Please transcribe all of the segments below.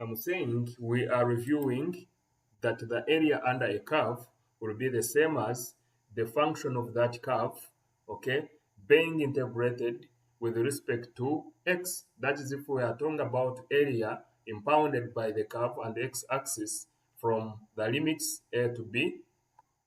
I'm saying we are reviewing that the area under a curve will be the same as the function of that curve, okay, being integrated with respect to x. That is if we are talking about area impounded by the curve and the x-axis from the limits a to b.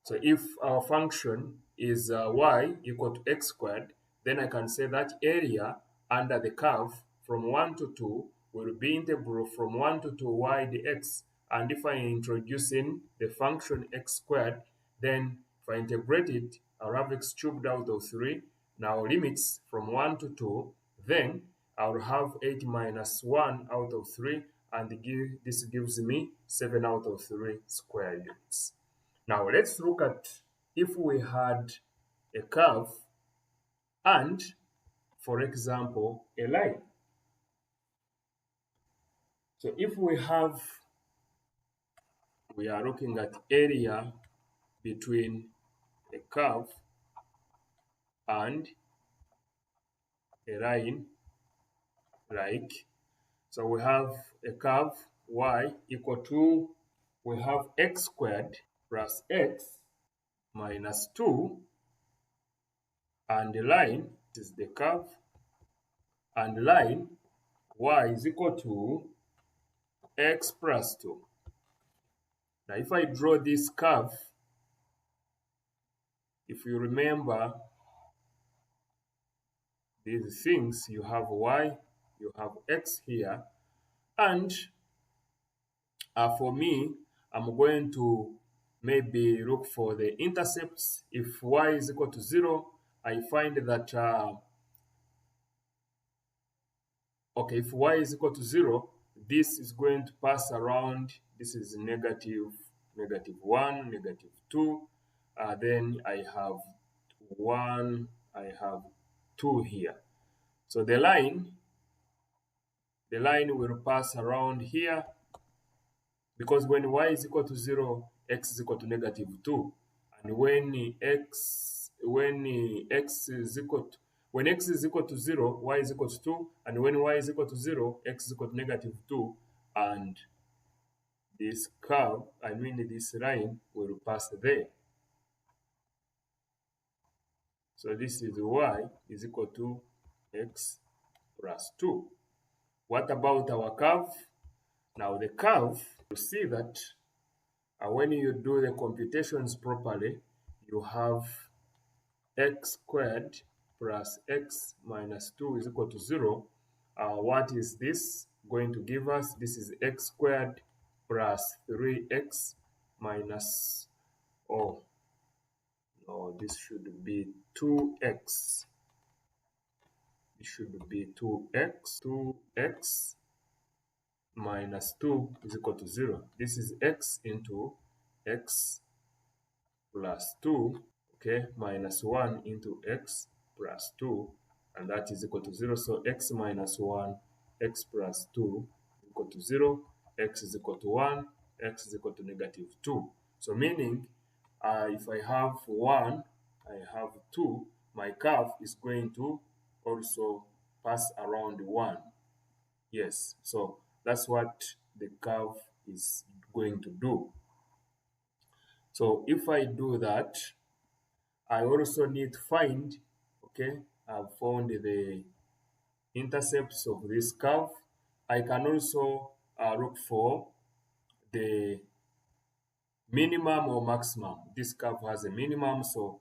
So if our function is y equal to x squared, then I can say that area under the curve from 1 to 2 will be integral from 1 to 2 y dx. And if I introduce in the function x squared, then if I integrate it, I'll have x cubed out of 3. Now limits from 1 to 2, then I'll have 8 minus 1 out of 3, and this gives me 7 out of 3 square units. Now let's look at if we had a curve and, for example, a line. So if we are looking at area between a curve and a line, like, so we have a curve y equal to, we have x squared plus x minus 2, and the line is the curve, and line y is equal to x plus 2. Now, if I draw this curve, if you remember these things, you have y, you have x here, and for me, I'm going to maybe look for the intercepts. If y is equal to 0, I find that, okay, if y is equal to 0, this is going to pass around. This is negative 1, negative 2. Then I have 1, I have 2 here. So the line will pass around here, because when y is equal to 0, x is equal to negative 2. And when x is equal to 0, y is equal to 2. And when y is equal to 0, x is equal to negative 2. And this curve, this line, will pass there. So this is y is equal to x plus 2. What about our curve? Now the curve, you see that when you do the computations properly, you have x squared plus x minus 2 is equal to 0. What is this going to give us? This is x squared plus 3x minus, oh, no, this should be 2x. It should be 2x minus 2 is equal to 0. This is x into x plus 2, okay, minus 1 into x plus 2, and that is equal to 0. So x minus 1, x plus 2 is equal to 0, x is equal to 1, x is equal to negative 2. So meaning, if I have 1, I have 2, my curve is going to also pass around 1. Yes, so that's what the curve is going to do. So if I do that, I also need to find, okay, I've found the intercepts of this curve. I can also look for the minimum or maximum. This curve has a minimum, so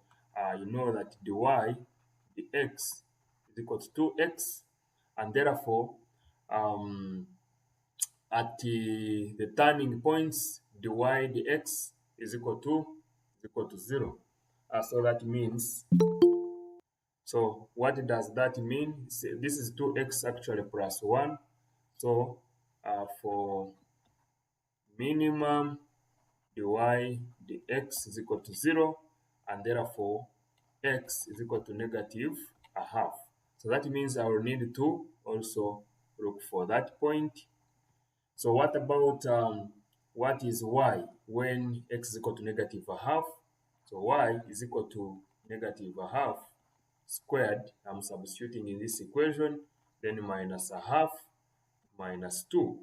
you know that the y, the x, is equal to 2x, and therefore, at the turning points, the y, the x is equal to 0. So that means, so what does that mean? This is 2x actually plus 1. So for minimum, the y, the x is equal to 0, and therefore x is equal to negative a half. So that means I will need to also look for that point. So what about what is y when x is equal to negative a half? So y is equal to negative a half squared. I'm substituting in this equation, then minus a half minus 2.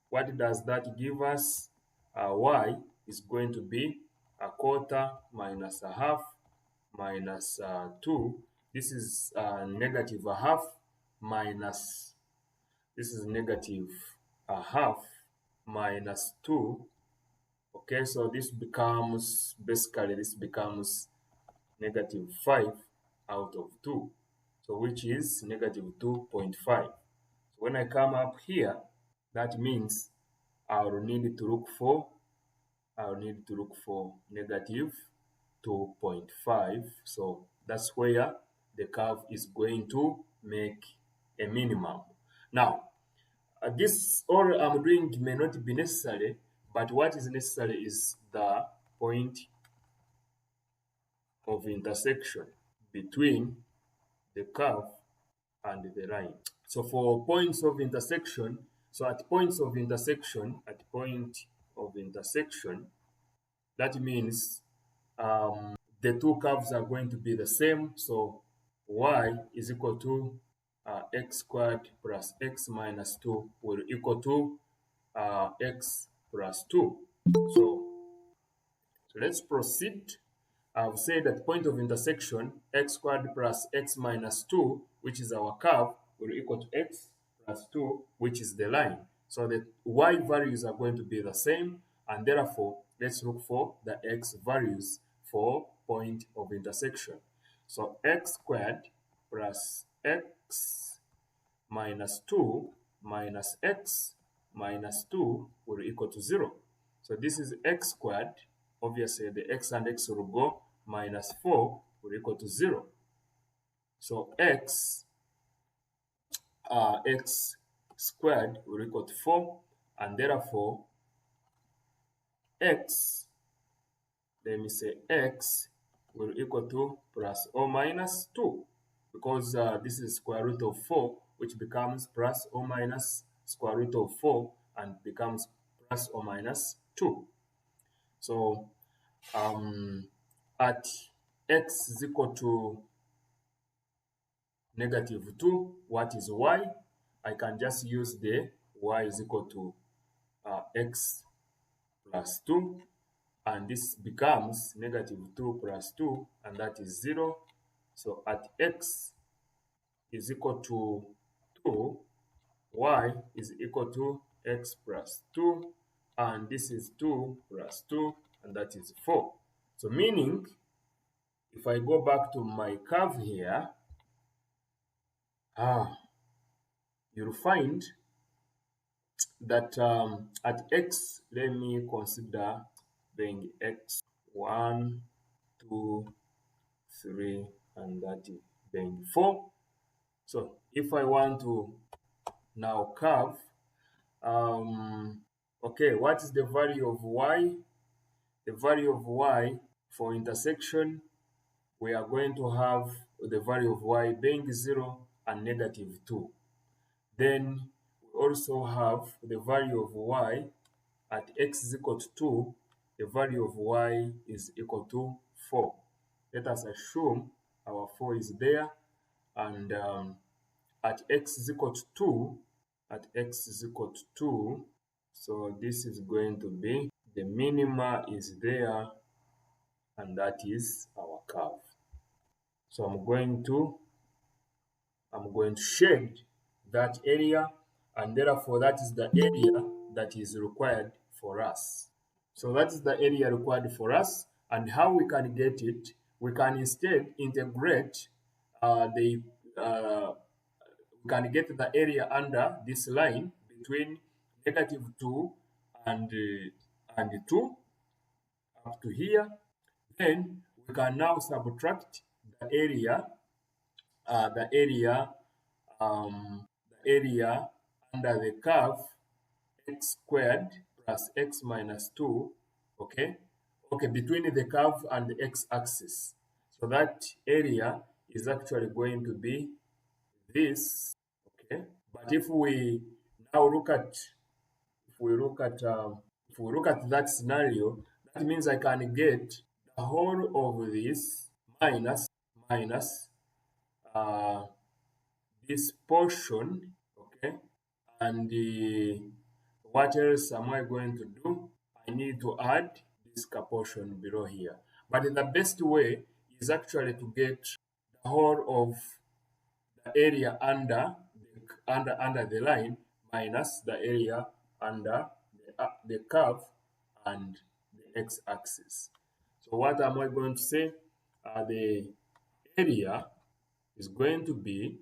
What does that give us? Y is going to be a quarter minus a half minus 2. This is negative a half minus, this is negative a half minus 2. Okay, so this becomes, basically this becomes negative 5 out of 2. So which is negative 2.5. So when I come up here, that means I'll need to look for negative 2.5. So that's where the curve is going to make a minimum. Now, this all I'm doing may not be necessary, but what is necessary is the point of intersection between the curve and the line. So for points of intersection, so at point of intersection, that means the two curves are going to be the same. So y is equal to x squared plus x minus 2 will equal to x plus 2. So let's proceed. I've said at point of intersection, x squared plus x minus 2, which is our curve, will equal to x plus 2, which is the line. So the y values are going to be the same, and therefore, let's look for the x values for point of intersection. So x squared plus x minus 2 minus x minus 2 will equal to 0. So this is x squared. Obviously, the x and x will go, minus 4 will equal to 0. So x squared will equal to 4, and therefore x, let me say x will equal to plus or minus 2, because this is square root of 4, which becomes plus or minus square root of 4 and becomes plus or minus 2. So at x is equal to negative 2, what is y? I can just use the y is equal to x plus 2, and this becomes negative 2 plus 2, and that is 0. So at x is equal to 2, y is equal to x plus 2, and this is 2 plus 2, and that is 4. So meaning, if I go back to my curve here, you'll find that at x, let me consider being x 1, 2, 3, and that is being 4. So if I want to now curve, okay, what is the value of y? The value of y for intersection, we are going to have the value of y being 0 and negative 2. Then we also have the value of y at x is equal to 2, the value of y is equal to 4. Let us assume our 4 is there, and at x is equal to 2, so this is going to be, the minima is there, and that is our curve. So I'm going to shade that area, and therefore that is the area that is required for us. So that is the area required for us, and how we can get it, we can instead integrate we can get the area under this line between negative 2 and 2 up to here. Then we can now subtract the area under the curve x squared plus x minus 2, okay, between the curve and the x-axis. So that area is actually going to be this, okay. But if we now look at that scenario, that means I can get the whole of this minus this portion, okay, and what else am I going to do? I need to add this portion below here. But the best way is actually to get the whole of the area under the line minus the area under the curve and the x-axis. So what am I going to say? The area is going to be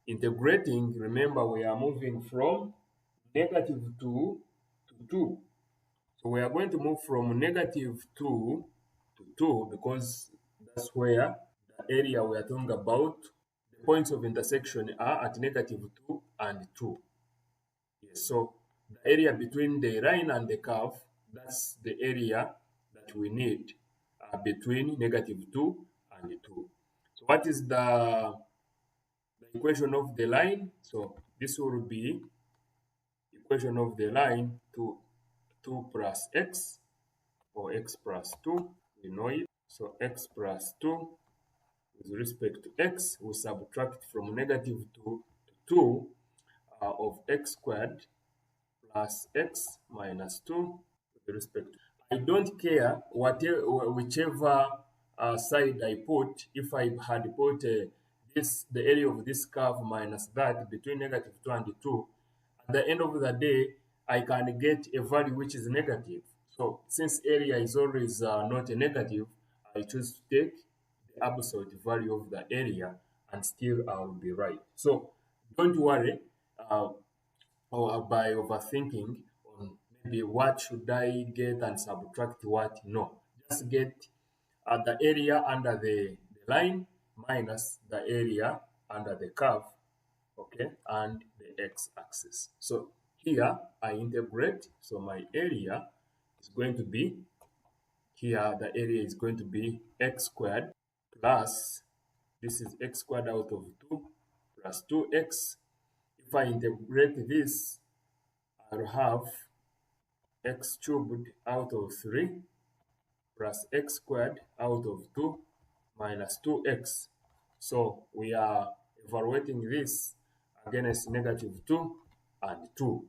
integrating. Remember, we are moving from negative 2 to 2. So we are going to move from negative 2 to 2 because that's where the area we are talking about, the points of intersection are at negative 2 and 2. Yes, so the area between the line and the curve, that's the area that we need between negative 2 and 2. So what is the equation of the line? So this will be equation of the line to 2 plus x, or x plus 2, we know it. So x plus 2 with respect to x, we subtract from negative 2 to 2 of x squared plus x minus 2 with respect to. I don't care whichever side I put. If I had put the area of this curve minus that between negative 2 and 2, at the end of the day, I can get a value which is negative. So since area is always not a negative, I choose to take the absolute value of the area, and still I will be right. So don't worry or by overthinking on maybe what should I get and subtract what. No, just get the area under the line minus the area under the curve, okay, and the x-axis. So here I integrate, so my area is going to be, here the area is going to be x squared plus, this is x squared out of 2 plus 2x. If I integrate this, I'll have x cubed out of 3 plus x squared out of 2 minus 2x. So we are evaluating this against negative 2 and 2.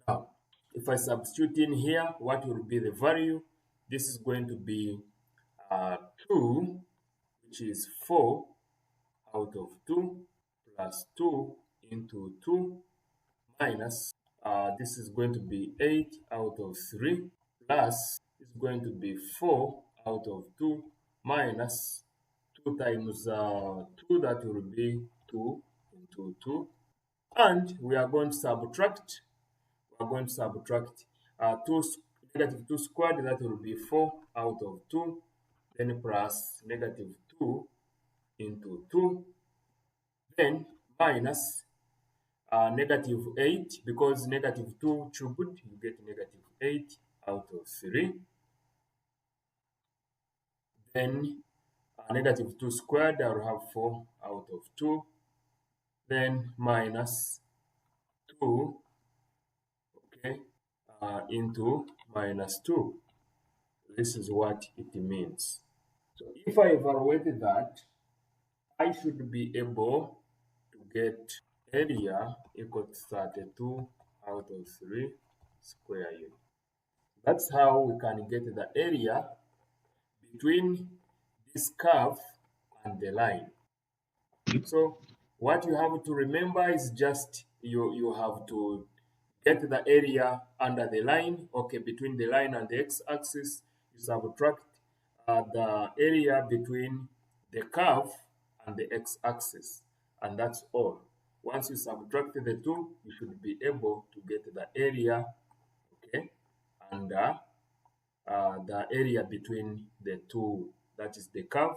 Now, if I substitute in here, what will be the value? This is going to be 2, which is 4 out of 2 plus 2 into 2 minus, this is going to be 8 out of 3 plus, is going to be 4 out of 2 minus 2 times 2, that will be 2 into 2. And we are going to subtract, negative 2 squared, that will be 4 out of 2, then plus negative 2 into 2, then minus negative 8, because negative 2 cubed, you get negative 8 out of 3. Then negative 2 squared, I will have 4 out of 2. Then minus 2, okay, into minus 2. This is what it means. So if I evaluate that, I should be able to get area equal to 32 out of 3 square unit. That's how we can get the area between this curve and the line. So what you have to remember is just you have to get the area under the line, okay, between the line and the x-axis. You subtract the area between the curve and the x-axis, and that's all. Once you subtract the two, you should be able to get the area, okay, and the area between the two, that is the curve